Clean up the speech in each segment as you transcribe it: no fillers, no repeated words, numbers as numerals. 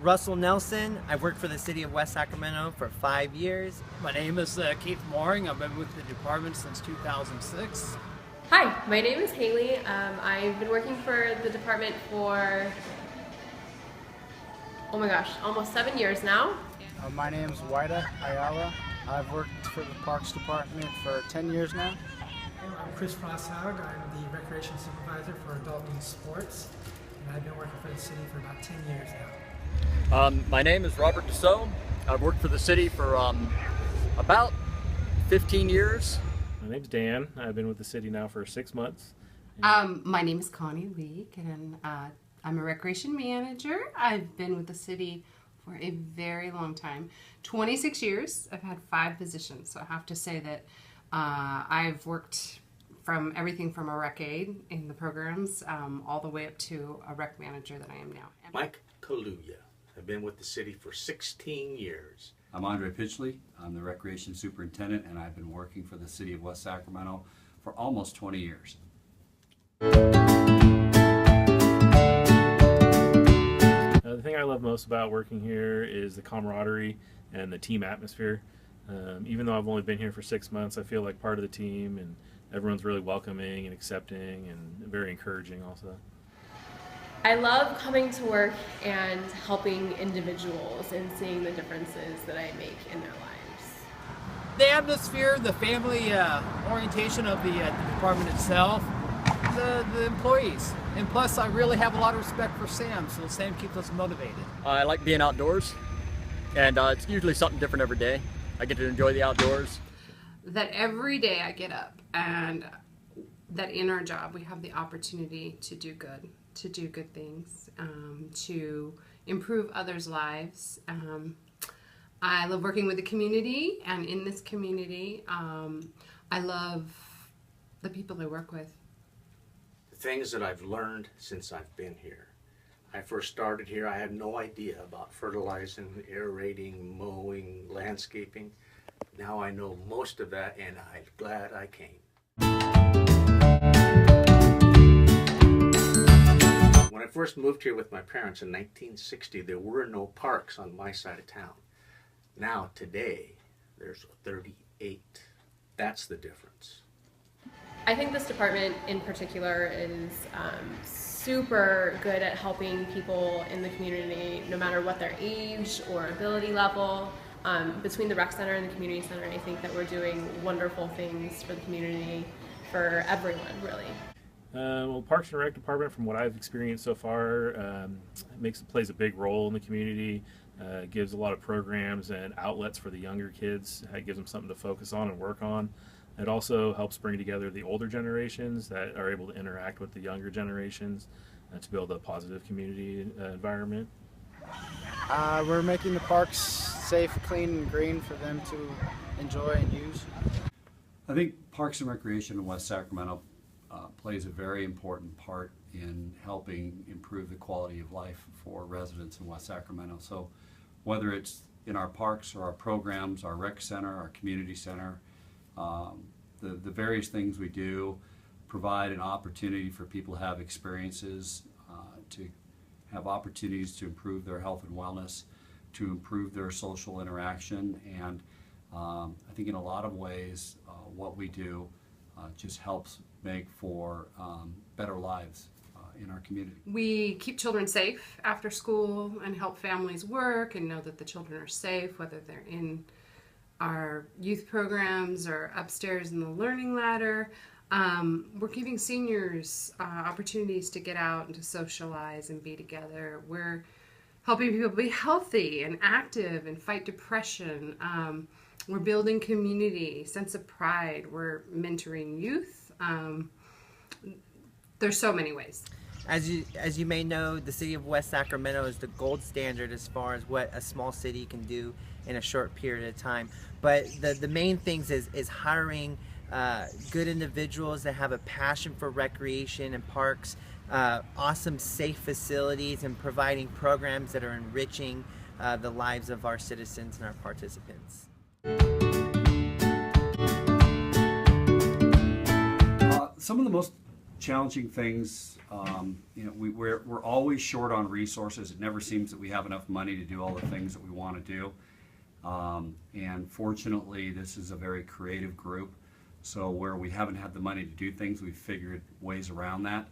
Russell Nelson. I've worked for the city of West Sacramento for 5 years. My name is Keith Mooring. I've been with the department since 2006. Hi, my name is Haley. I've been working for the department for, oh my gosh, almost 7 years now. My name is Waida Ayala. I've worked for the Parks Department for 10 years now. I'm Chris Frosthaug. I'm the Recreation Supervisor for Adult Youth Sports, and I've been working for the city for about 10 years now. My name is Robert Dussault. I've worked for the city for about 15 years. My name's Dan. I've been with the city now for 6 months. My name is Connie Leek, and I'm a recreation manager. I've been with the city for a very long time, 26 years. I've had 5 positions, so I have to say that I've worked from everything from a rec aide in the programs all the way up to a rec manager that I am now. Mike Kaluuya. I've been with the city for 16 years. I'm Andre Pitchley. I'm the Recreation Superintendent, and I've been working for the City of West Sacramento for almost 20 years. The thing I love most about working here is the camaraderie and the team atmosphere. Even though I've only been here for 6 months, I feel like part of the team, and everyone's really welcoming and accepting and very encouraging also. I love coming to work and helping individuals and seeing the differences that I make in their lives. The atmosphere, the family orientation of the department itself, the employees. And plus, I really have a lot of respect for Sam, so Sam keeps us motivated. I like being outdoors, and it's usually something different every day. I get to enjoy the outdoors. That every day I get up, and that in our job we have the opportunity to do good things, to improve others' lives. I love working with the community, and in this community, I love the people I work with. The things that I've learned since I've been here. I first started here, I had no idea about fertilizing, aerating, mowing, landscaping. Now I know most of that, and I'm glad I came. When I first moved here with my parents in 1960, there were no parks on my side of town. Now, today, there's 38. That's the difference. I think this department in particular is super good at helping people in the community, no matter what their age or ability level. Between the rec center and the community center, I think that we're doing wonderful things for the community, for everyone, really. Well, Parks and Rec Department, from what I've experienced so far, plays a big role in the community. Gives a lot of programs and outlets for the younger kids. It gives them something to focus on and work on. It also helps bring together the older generations that are able to interact with the younger generations to build a positive community environment. We're making the parks safe, clean, and green for them to enjoy and use. I think Parks and Recreation in West Sacramento plays a very important part in helping improve the quality of life for residents in West Sacramento. So whether it's in our parks or our programs, our rec center, our community center, the various things we do provide an opportunity for people to have experiences, to have opportunities to improve their health and wellness, to improve their social interaction, and I think in a lot of ways what we do just helps make for better lives in our community. We keep children safe after school and help families work and know that the children are safe, whether they're in our youth programs or upstairs in the learning ladder. We're giving seniors opportunities to get out and to socialize and be together. We're helping people be healthy and active and fight depression. We're building community, sense of pride. We're mentoring youth. There's so many ways. As you may know, the city of West Sacramento is the gold standard as far as what a small city can do in a short period of time. But the main things is hiring good individuals that have a passion for recreation and parks, awesome safe facilities, and providing programs that are enriching the lives of our citizens and our participants. Some of the most challenging things, you know, we're always short on resources. It never seems that we have enough money to do all the things that we want to do. And fortunately, this is a very creative group. So where we haven't had the money to do things, we've figured ways around that.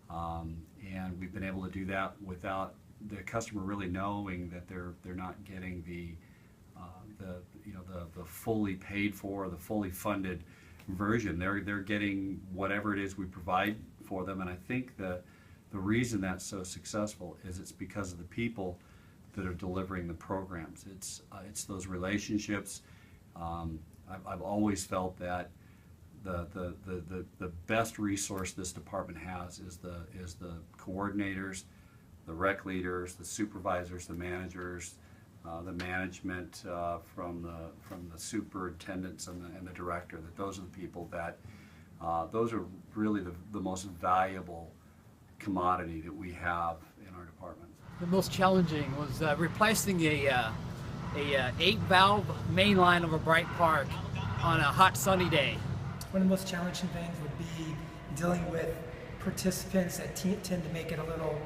And we've been able to do that without the customer really knowing that they're not getting the fully paid for, the fully funded version. They're getting whatever it is we provide for them. And I think the reason that's so successful is it's because of the people that are delivering the programs. It's those relationships. I've always felt that the best resource this department has is the coordinators, the rec leaders, the supervisors, the managers, the management from the superintendents and the director. That those are the people that those are really the most valuable commodity that we have in our department. The most challenging was replacing a 8-valve main line of a Bright Park on a hot sunny day. One of the most challenging things would be dealing with participants that tend to make it a little,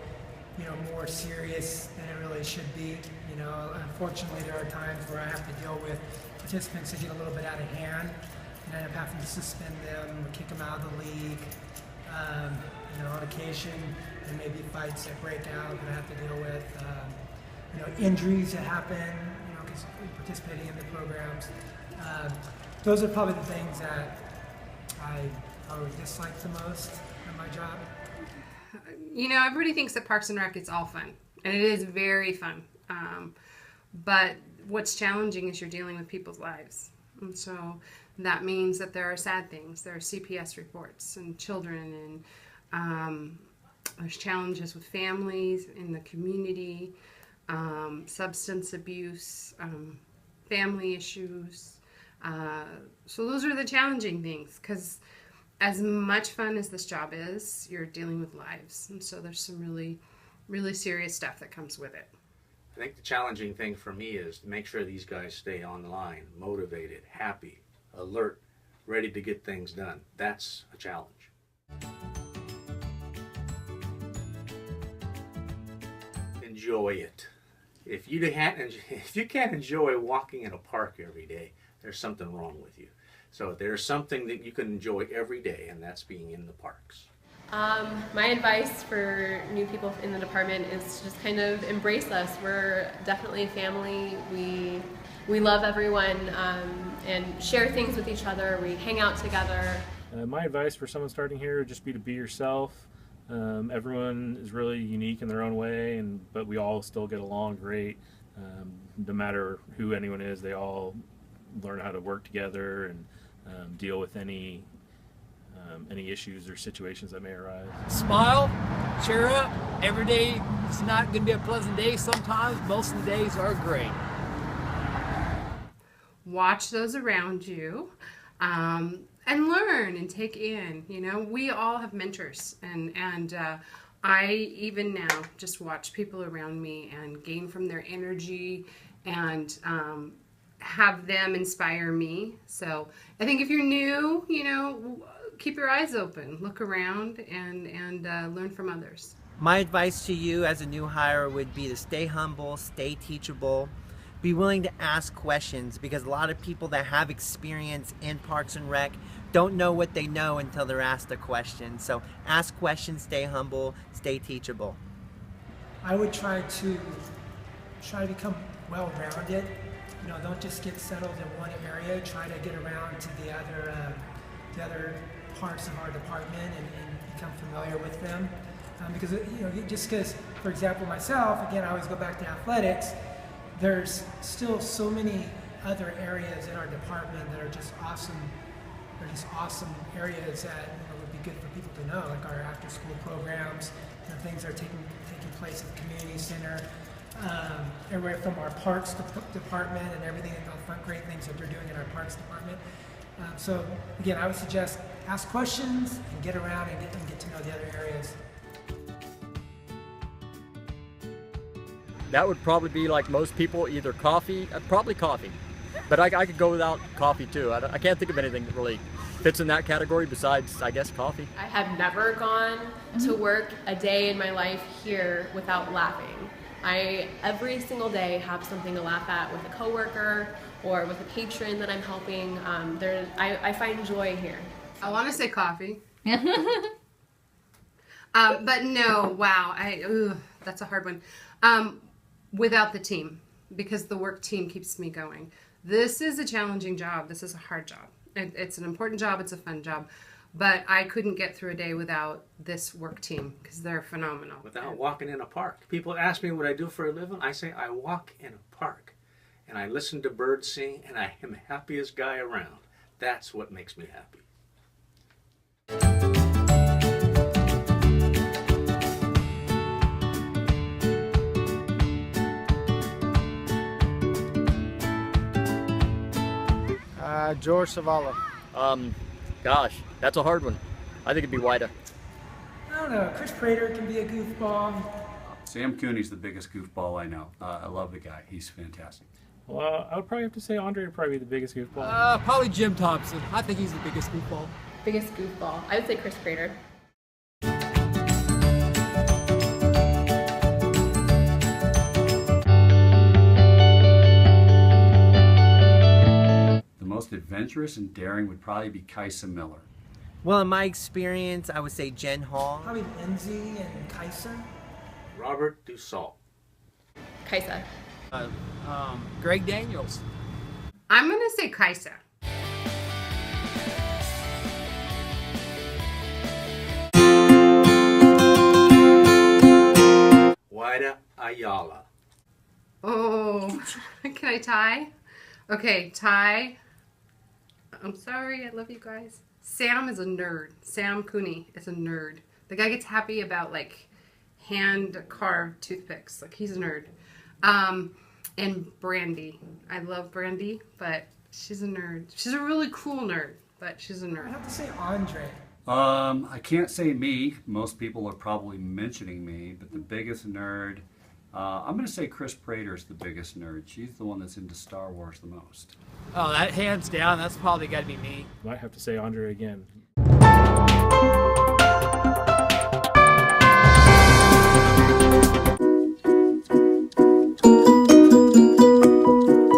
more serious than it really should be. Unfortunately, there are times where I have to deal with participants that get a little bit out of hand, and I end up having to suspend them or kick them out of the league. On occasion, there may be fights that break out that I have to deal with. Injuries that happen, because we're participating in the programs. Those are probably the things that I would dislike the most in my job. Everybody thinks that Parks and Rec is all fun, and it is very fun. But what's challenging is you're dealing with people's lives. And so that means that there are sad things. There are CPS reports and children, and there's challenges with families in the community, substance abuse, family issues. So those are the challenging things, because as much fun as this job is, you're dealing with lives. And so there's some really, really serious stuff that comes with it. I think the challenging thing for me is to make sure these guys stay online, motivated, happy, alert, ready to get things done. That's a challenge. Enjoy it. If you can't enjoy walking in a park every day, there's something wrong with you. So there's something that you can enjoy every day, and that's being in the parks. My advice for new people in the department is to just kind of embrace us. We're definitely a family. We love everyone and share things with each other. We hang out together. My advice for someone starting here would just be to be yourself. Everyone is really unique in their own way, but we all still get along great. No matter who anyone is, they all learn how to work together and deal with any issues or situations that may arise. Smile, cheer up. Every day it's not going to be a pleasant day. Sometimes most of the days are great. Watch those around you. And learn and take in. We all have mentors, and I even now just watch people around me and gain from their energy and have them inspire me. So I think if you're new, keep your eyes open, look around, and learn from others. My advice to you as a new hire would be to stay humble, stay teachable. Be willing to ask questions, because a lot of people that have experience in Parks and Rec don't know what they know until they're asked a question. So ask questions, stay humble, stay teachable. I would try to become well-rounded. Don't just get settled in one area. Try to get around to the other parts of our department and become familiar with them. Because just because, for example, myself, again, I always go back to athletics. There's still so many other areas in our department that are just awesome. They're just awesome areas that would be good for people to know, like our after-school programs, things that are taking place at the community center, everywhere from our parks department and everything, all the great things that they're doing in our parks department. So again, I would suggest ask questions and get around and get to know the other areas. That would probably be like most people, either coffee, probably coffee. But I could go without coffee too. I can't think of anything that really fits in that category besides, I guess, coffee? I have never gone to work a day in my life here without laughing. I every single day have something to laugh at with a coworker or with a patron that I'm helping. I find joy here. I want to say coffee. But no, wow, that's a hard one. Without the team, because the work team keeps me going. This is a challenging job. This is a hard job. It's an important job. It's a fun job. But I couldn't get through a day without this work team because they're phenomenal. Without walking in a park. People ask me what I do for a living. I say I walk in a park. And I listen to birds sing, and I am the happiest guy around. That's what makes me happy. George Savala. Gosh, that's a hard one. I think it'd be Wida. I don't know. Chris Prater can be a goofball. Sam Cooney's the biggest goofball I know. I love the guy. He's fantastic. Well, I would probably have to say Andre would probably be the biggest goofball. Probably Jim Thompson. I think he's the biggest goofball. Biggest goofball. I would say Chris Prater. The most adventurous and daring would probably be Kaisa Miller. Well, in my experience, I would say Jen Hall. Probably Lindsay and Kaisa. Robert Dussault. Kaisa. Greg Daniels. I'm going to say Kaisa. Wida Ayala. Oh, can I tie? Okay, tie. I'm sorry, I love you guys. Sam is a nerd. Sam Cooney is a nerd. The guy gets happy about like hand-carved toothpicks. Like he's a nerd. And Brandy. I love Brandy, but she's a nerd. She's a really cool nerd, but she's a I nerd. have to say Andre. I can't say me. Most people are probably mentioning me, but the biggest nerd, I'm going to say Chris Prater's the biggest nerd. She's the one that's into Star Wars the most. Oh, that hands down, that's probably got to be me. Might have to say Andre again.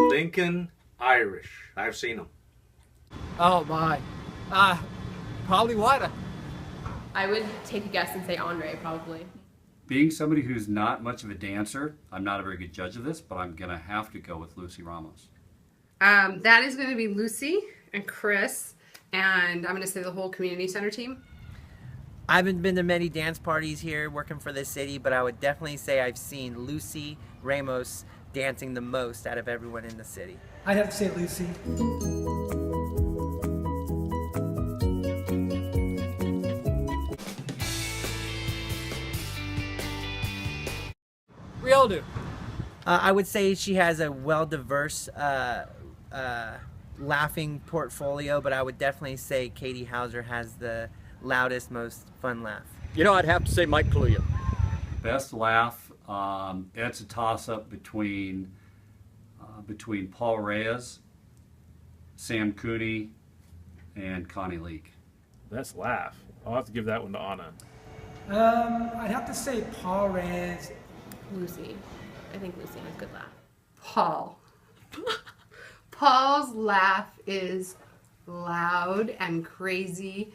Lincoln Irish. I've seen him. Oh my. Probably Wida. I would take a guess and say Andre, probably. Being somebody who's not much of a dancer, I'm not a very good judge of this, but I'm going to have to go with Lucy Ramos. That is going to be Lucy and Chris, and I'm going to say the whole community center team. I haven't been to many dance parties here working for the city, but I would definitely say I've seen Lucy Ramos dancing the most out of everyone in the city. I'd have to say Lucy. Rialdo. I would say she has a well-diverse laughing portfolio, but I would definitely say Katie Hauser has the loudest, most fun laugh. You know, I'd have to say Mike Kaluuya. Best laugh, it's a toss-up between Paul Reyes, Sam Cooney, and Connie Leak. Best laugh. I'll have to give that one to Anna. I'd have to say Paul Reyes. Lucy. I think Lucy has a good laugh. Paul. Paul's laugh is loud and crazy,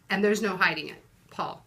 and there's no hiding it. Paul.